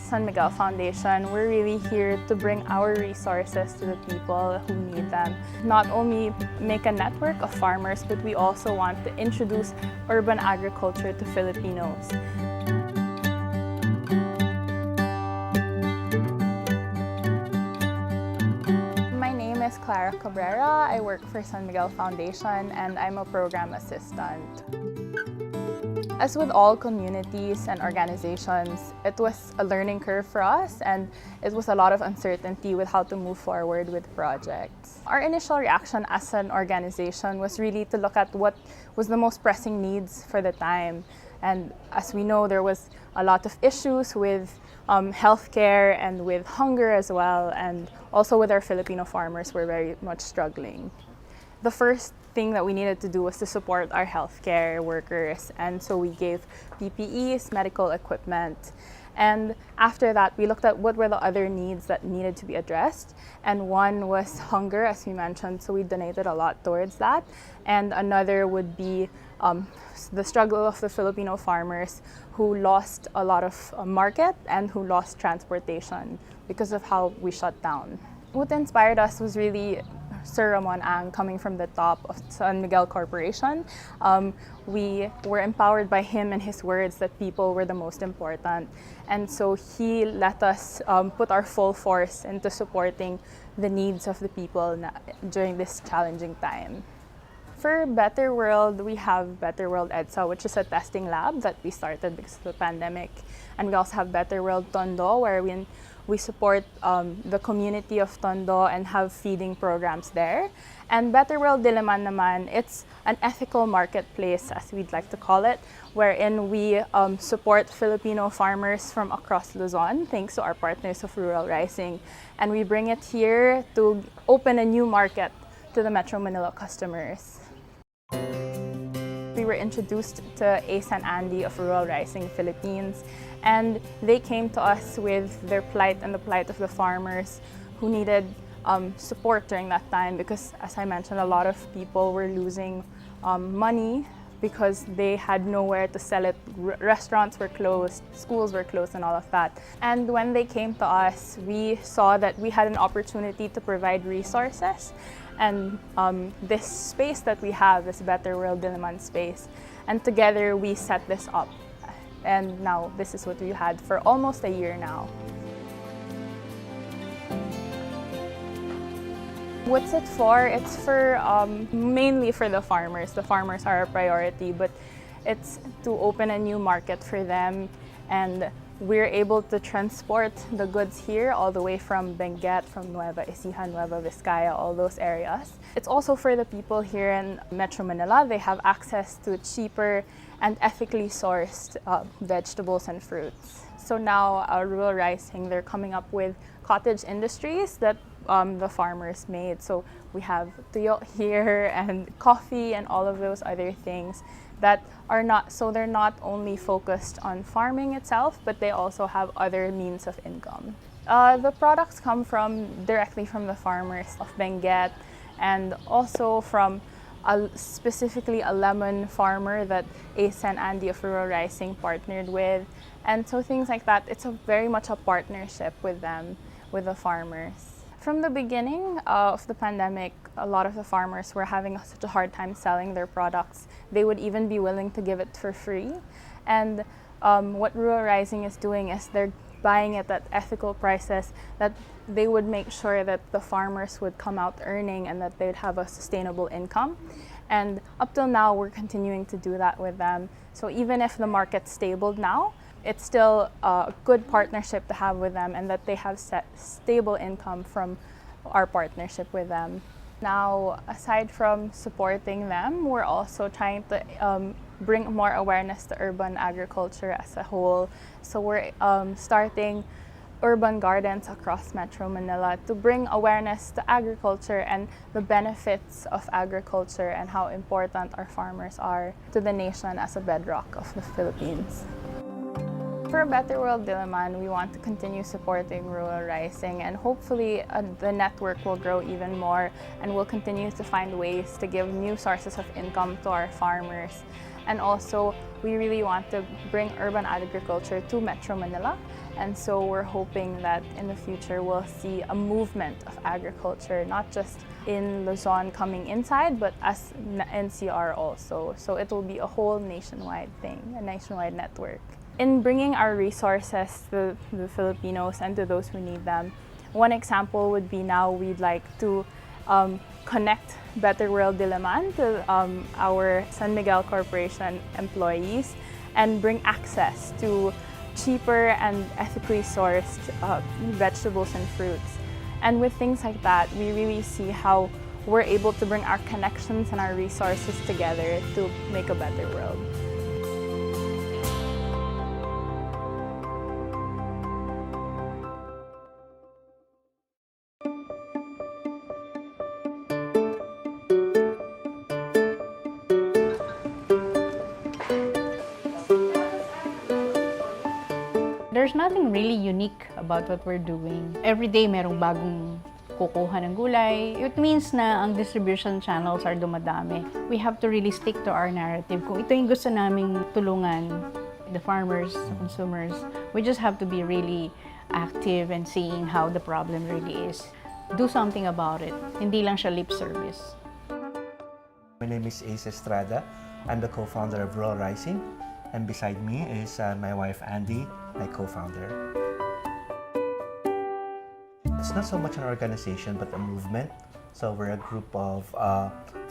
San Miguel Foundation, we're really here to bring our resources to the people who need them. Not only make a network of farmers, but we also want to introduce urban agriculture to Filipinos. My name is Clara Cabrera. I work for San Miguel Foundation and I'm a program assistant. As with all communities and organizations, it was a learning curve for us and it was a lot of uncertainty with how to move forward with projects. Our initial reaction as an organization was really to look at what was the most pressing needs for the time. And as we know, there was a lot of issues with healthcare and with hunger as well, and also with our Filipino farmers, we're very much struggling. The first thing that we needed to do was to support our healthcare workers, and so we gave PPEs, medical equipment. And after that, we looked at what were the other needs that needed to be addressed. And one was hunger, as we mentioned, so we donated a lot towards that. And another would be the struggle of the Filipino farmers who lost a lot of market and who lost transportation because of how we shut down. What inspired us was really Sir Ramon Ang coming from the top of San Miguel Corporation. We were empowered by him and his words that people were the most important. And so he let us put our full force into supporting the needs of the people during this challenging time. For Better World, we have Better World EDSA, which is a testing lab that we started because of the pandemic. And we also have Better World Tondo, where we support the community of Tondo and have feeding programs there. And Better World Diliman naman, it's an ethical marketplace, as we'd like to call it, wherein we support Filipino farmers from across Luzon, thanks to our partners of Rural Rising. And we bring it here to open a new market to the Metro Manila customers. We were introduced to Ace and Andy of Rural Rising Philippines, and they came to us with their plight and the plight of the farmers who needed support during that time because, as I mentioned, a lot of people were losing money because they had nowhere to sell it. Restaurants were closed, schools were closed, and all of that. And when they came to us, we saw that we had an opportunity to provide resources. And this space that we have, this Better World Diliman space, and together we set this up. And now this is what we had for almost a year now. What's it for? It's for mainly for the farmers. The farmers are a priority, but it's to open a new market for them, and we're able to transport the goods here all the way from Benguet, from Nueva Ecija, Nueva Vizcaya, all those areas. It's also for the people here in Metro Manila. They have access to cheaper and ethically sourced vegetables and fruits. So now Rural Rising, they're coming up with cottage industries that the farmers made. So we have tuyo here and coffee and all of those other things that are not, so they're not only focused on farming itself, but they also have other means of income. The products come directly from the farmers of Benguet, and also from specifically a lemon farmer that Ace and Andy of Rural Rising partnered with. And so things like that, it's very much a partnership with them, with the farmers. From the beginning of the pandemic, a lot of the farmers were having such a hard time selling their products. They would even be willing to give it for free. And what Rural Rising is doing is they're buying it at ethical prices that they would make sure that the farmers would come out earning and that they'd have a sustainable income. And up till now, we're continuing to do that with them. So even if the market's stable now, it's still a good partnership to have with them, and that they have stable income from our partnership with them. Now, aside from supporting them, we're also trying to bring more awareness to urban agriculture as a whole. So we're starting urban gardens across Metro Manila to bring awareness to agriculture and the benefits of agriculture and how important our farmers are to the nation as a bedrock of the Philippines. For Better World Diliman, we want to continue supporting Rural Rising, and hopefully the network will grow even more, and we'll continue to find ways to give new sources of income to our farmers. And also, we really want to bring urban agriculture to Metro Manila And so we're hoping that in the future we'll see a movement of agriculture, not just in Luzon coming inside, but as NCR also. So it will be a whole nationwide thing, a nationwide network. In bringing our resources to the Filipinos and to those who need them, one example would be now we'd like to connect Better World Diliman to our San Miguel Corporation employees and bring access to cheaper and ethically sourced vegetables and fruits. And with things like that, we really see how we're able to bring our connections and our resources together to make a better world. There's nothing really unique about what we're doing. Every day merong bagong kukuha ng gulay. It means na ang distribution channels are dumadami. We have to really stick to our narrative. Kung ito yung gusto naming tulungan, the farmers, the consumers, we just have to be really active and seeing how the problem really is. Do something about it. Hindi lang siya lip service. My name is Ace Estrada. I'm the co-founder of Rural Rising. And beside me is my wife, Andy, my co-founder. It's not so much an organization, but a movement. So we're a group of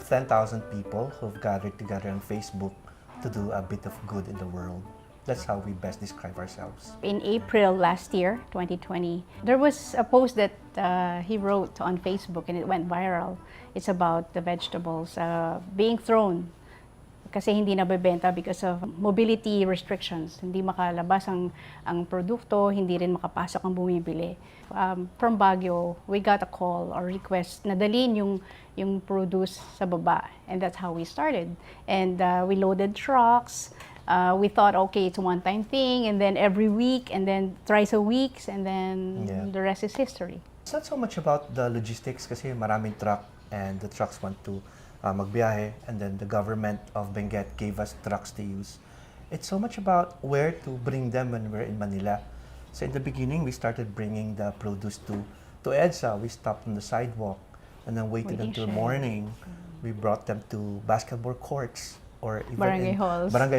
10,000 people who've gathered together on Facebook to do a bit of good in the world. That's how we best describe ourselves. In April last year, 2020, there was a post that he wrote on Facebook and it went viral. It's about the vegetables being thrown kasi hindi nabebenta because of mobility restrictions. Hindi makalabas ang produkto, hindi rin makapasok ang bumibili. From Baguio, we got a call or request na dalhin yung produce sa baba. And that's how we started. And we loaded trucks. We thought, okay, it's a one-time thing, and then every week, and then thrice a week, and then the rest is history. It's not so much about the logistics kasi maraming truck and the trucks want to magbiyahe, and then the government of Benguet gave us trucks to use. It's so much about where to bring them when we're in Manila. So in the beginning, we started bringing the produce to EDSA. We stopped on the sidewalk and then waited until morning. We brought them to basketball courts or even barangay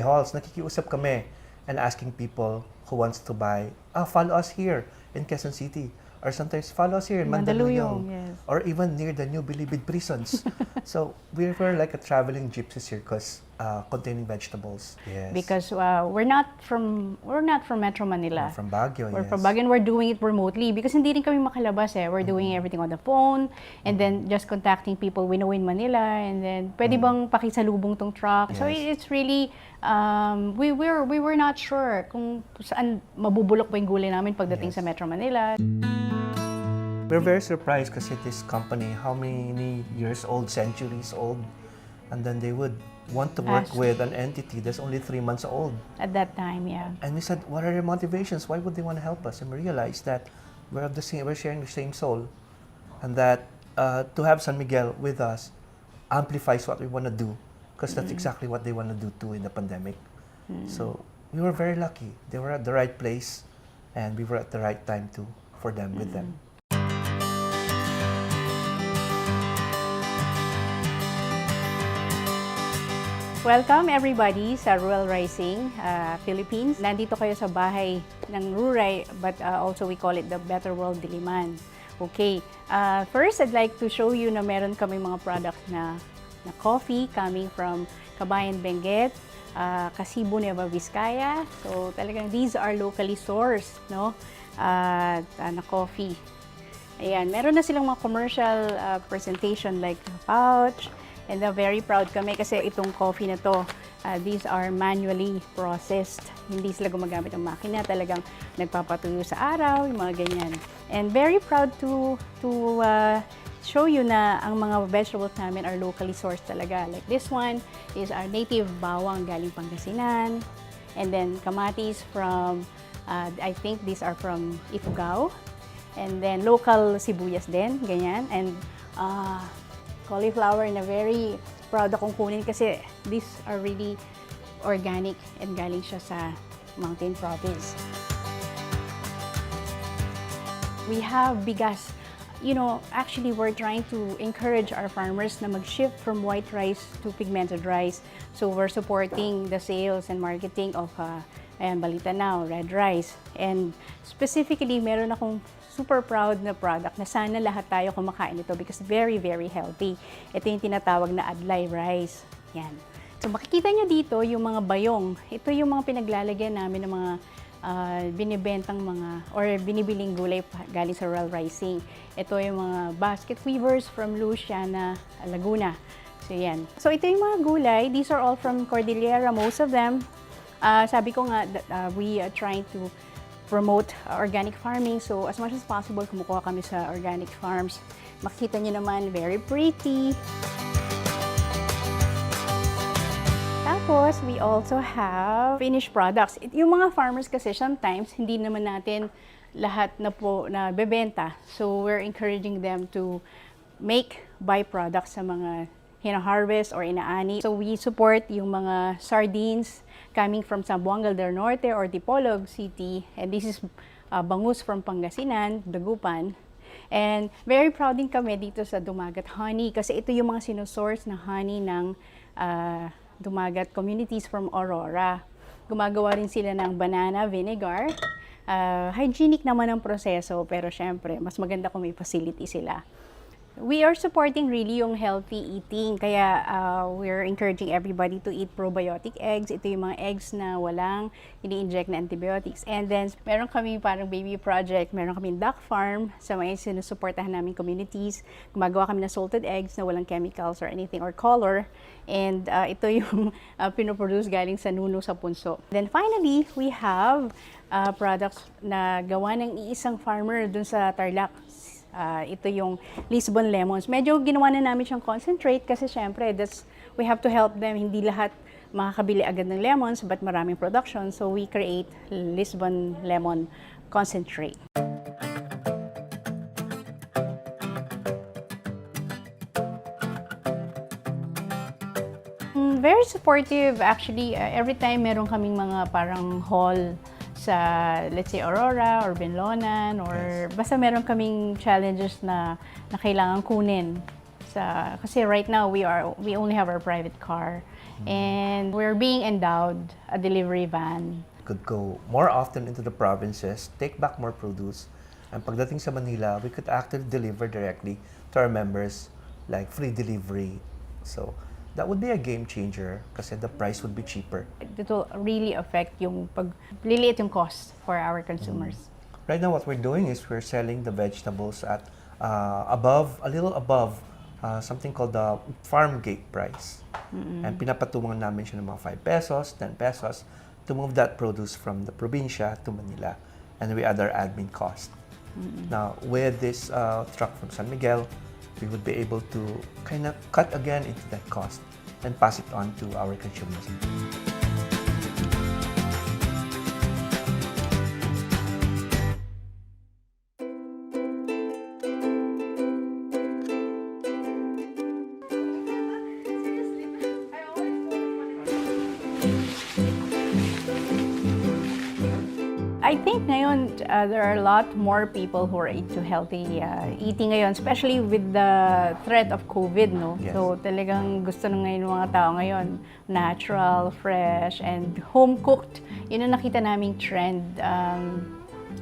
halls. Nakikiusap kami and asking people who wants to buy, follow us here in Quezon City. Or sometimes follow us here in Mandaluyong, or even near the new Bilibid prisons. So we were like a traveling gypsy circus containing vegetables. Yes. Because we're not from Metro Manila. We're from Baguio. We're from Baguio and we're doing it remotely because hindi rin kami makalabas eh. We're doing everything on the phone and then just contacting people we know in Manila and then pwede bang pakisalubong tong truck. So it's really we were not sure kung saan mabubulok ba yung gulay namin pagdating sa Metro Manila. We're very surprised kasi this company, how many years old, centuries old, and then they would want to work with an entity that's only 3 months old. At that time, yeah. And we said, what are their motivations? Why would they want to help us? And we realized that we're sharing the same soul, and that to have San Miguel with us amplifies what we want to do, because that's exactly what they want to do too in the pandemic. So we were very lucky. They were at the right place, and we were at the right time too for them, with them. Welcome everybody sa Rural Rising, Philippines. Nandito kayo sa bahay ng Ruray, but also we call it the Better World Diliman. Okay, first I'd like to show you na meron kami mga products na coffee coming from Kabayan Benguet, Kasibo, Nueva Vizcaya. So talagang these are locally sourced, no? Na coffee. Ayan, meron na silang mga commercial presentation like pouch. And very proud kami kasi itong coffee na to, these are manually processed. Hindi sila gumagamit ng makina, talagang nagpapatuyo sa araw, yung mga ganyan. And very proud to show you na ang mga vegetables namin are locally sourced talaga. Like this one is our native bawang galing Pangasinan. And then kamatis from, I think these are from Ifugao. And then local sibuyas din, ganyan. And cauliflower na very proud akong kunin kasi these are really organic and galing siya sa Mountain Province. We have bigas. You know, actually, we're trying to encourage our farmers na mag-shift from white rice to pigmented rice. So we're supporting the sales and marketing of ayan, Balita Now, red rice. And specifically, meron akong super proud na product na sana lahat tayo kumakain ito because very, very healthy. Ito yung tinatawag na adlay rice. Yan. So makikita nyo dito yung mga bayong. Ito yung mga pinaglalagyan namin ng mga binibentang mga or binibiling gulay galing sa rural rising. Ito yung mga basket weavers from Luciana, Laguna. So yan. So ito yung mga gulay. These are all from Cordillera, most of them. Sabi ko nga, we are trying to promote organic farming. So as much as possible, kumukuha kami sa organic farms. Makikita nyo naman, very pretty. Tapos, we also have finished products. Yung mga farmers kasi sometimes, hindi naman natin lahat na bebenta. So, we're encouraging them to make byproducts sa mga hina-harvest or inaani. So, we support yung mga sardines coming from Zamboanga del Norte or Dipolog City. And this is bangus from Pangasinan, Dagupan. And very proud din kami dito sa Dumagat Honey kasi ito yung mga sinusource na honey ng Dumagat communities from Aurora. Gumagawa rin sila ng banana vinegar. Hygienic naman ang proseso, pero syempre, mas maganda kung may facility sila. We are supporting really yung healthy eating, kaya we're encouraging everybody to eat probiotic eggs. Ito yung mga eggs na walang ini-inject na antibiotics. And then, meron kami parang baby project, meron kami duck farm sa mga sinusuportahan namin communities. Gumagawa kami ng salted eggs na walang chemicals or anything or color. And ito yung pinoproduce galing sa nuno sa punso. Then finally, we have products na gawa ng iisang farmer dun sa Tarlac. Ito yung Lisbon lemons. Medyo ginawa na namin siyang concentrate kasi syempre we have to help them. Hindi lahat makakabili agad ng lemons but maraming production. So we create Lisbon lemon concentrate. Very supportive actually. Every time meron kaming mga parang hall sa, let's say, Aurora or Benlonan or basta meron kaming challenges na kailangan kunin. Kasi right now, we only have our private car and we're being endowed a delivery van. Could go more often into the provinces, take back more produce, and pagdating sa Manila, we could actually deliver directly to our members, like free delivery. So, that would be a game changer kasi the price would be cheaper. It will really affect yung pagliliit yung cost for our consumers. Right now, what we're doing is we're selling the vegetables at a little above something called the farm gate price. And pinapatungan namin siya ng mga 5 pesos, 10 pesos to move that produce from the probinsya to Manila. And we add our admin cost. Now, with this truck from San Miguel, we would be able to kind of cut again into that cost and pass it on to our consumers. I think ngayon, there are a lot more people who are into healthy eating ngayon, especially with the threat of COVID, no? Yes. So talagang gusto na ngayon ng mga tao ngayon, natural, fresh, and home-cooked. Yun ang nakita naming trend.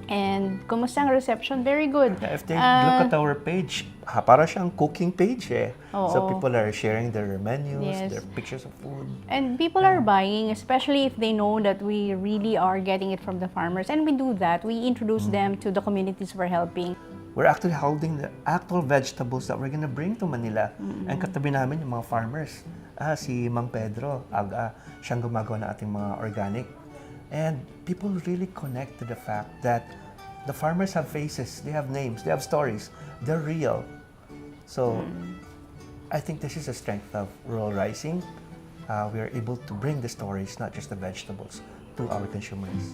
And kumusta ang reception? Very good. If they look at our page, para siyang cooking page eh. Oo. So people are sharing their menus, Yes. their pictures of food. And people are buying, especially if they know that we really are getting it from the farmers. And we do that. We introduce them to the communities we're helping. We're actually holding the actual vegetables that we're gonna bring to Manila. And katabi namin yung mga farmers. Si Mang Pedro, siyang gumagawa ng ating mga organic. And people really connect to the fact that the farmers have faces, they have names, they have stories, they're real. So I think this is the strength of rural rising. We are able to bring the stories, not just the vegetables, to our consumers.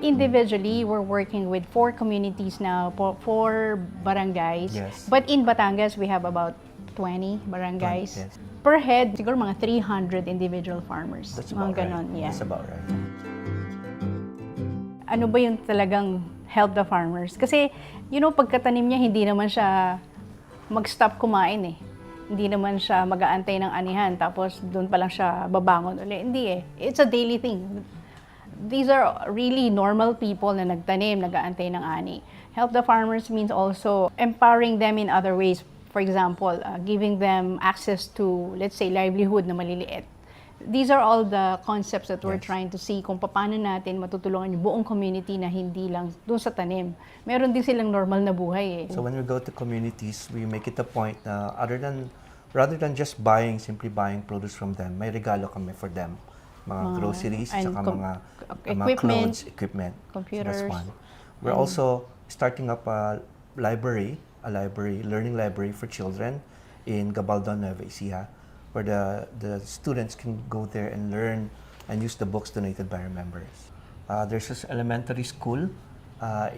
Individually, we're working with 4 communities now, 4 barangays. Yes. But in Batangas, we have about 20 barangays. 20, yes. Per head, siguro mga 300 individual farmers. That's Mga about ganon, right. yeah. That's about right. ano ba yung talagang help the farmers. Kasi, pagkatanim niya, hindi naman siya mag-stop kumain eh. Hindi naman siya mag-aantay ng anihan, tapos doon pa lang siya babangon ulit. Hindi eh. It's a daily thing. These are really normal people na nagtanim, nag-aantay ng ani. Help the farmers means also empowering them in other ways. For example, giving them access to, let's say, livelihood na maliliit. These are all the concepts that we're trying to see kung paano natin matutulungan yung buong community na hindi lang doon sa tanim. Meron din silang normal na buhay eh. So when we go to communities, we make it a point na rather than just simply buying produce from them, may regalo kami for them. Mga groceries, saka mga clothes, equipment. Computers. So that's one. We're also starting up a learning library for children in Gabaldon, Nueva Ecija, where the students can go there and learn and use the books donated by our members. There's this elementary school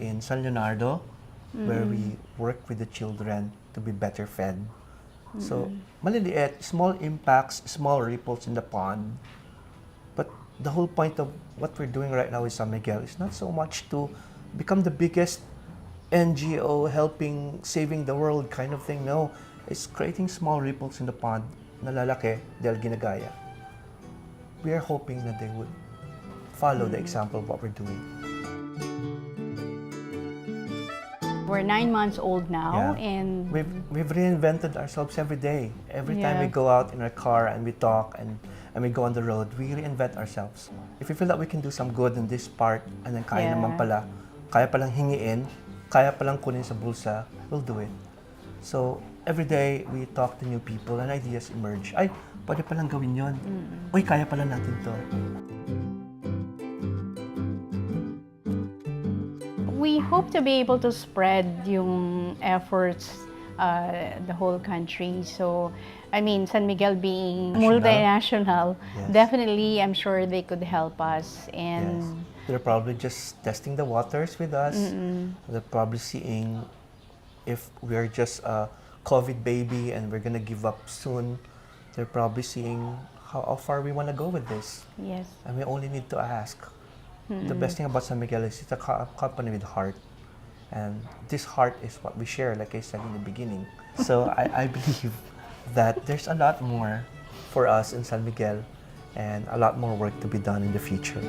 in San Leonardo where we work with the children to be better fed. So, maliliit, small impacts, small ripples in the pond. But the whole point of what we're doing right now with San Miguel is not so much to become the biggest NGO saving the world kind of thing. No, it's creating small ripples in the pond na lalaki dahil ginagaya. We are hoping that they would follow the example of what we're doing. We're 9 months old now, and we've reinvented ourselves every day. Every time we go out in our car and we talk and we go on the road, we reinvent ourselves. If we feel that we can do some good in this part and then kaya palang hingiin, kaya palang kunin sa bulsa, we'll do it. So, every day we talk to new people and ideas emerge. Ay, pwede palang gawin yun. Uy, kaya pala natin to. we hope to be able to spread yung efforts the whole country. So, I mean, San Miguel being multinational, definitely I'm sure they could help us. And they're probably just testing the waters with us. They're probably seeing if we're just a COVID baby and we're gonna give up soon. They're probably seeing how far we want to go with this. Yes. And we only need to ask. The best thing about San Miguel is it's a company with heart. And this heart is what we share, like I said in the beginning. So I believe that there's a lot more for us in San Miguel and a lot more work to be done in the future.